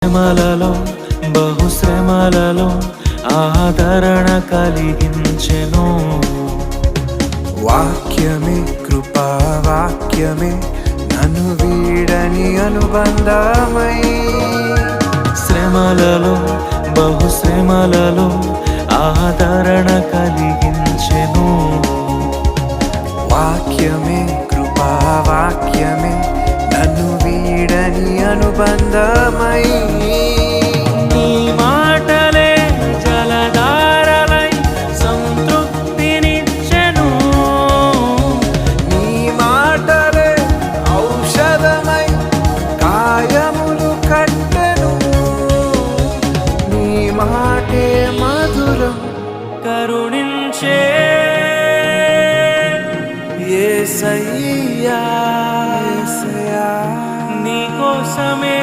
శ్రమలలో బహుశ్రమలలో ఆదరణ కలిగించెను. వాక్యమే కృపా వాక్యమే నన్ను వీడని అనుబంధమై, శ్రమలలో బహుశ్రమలలో ఆదరణ కలిగించెను. వాక్యమే కృపా వాక్యమే నన్ను వీడని అనుబంధమై, నీ మాటలే జలధారలై సంతృప్తినిచ్చెను. నీ మాటలే ఔషధమై కాయములు కట్టెను. నీ మాటే మధురం కరుణించే యేసయ్యా, నీ కోసమే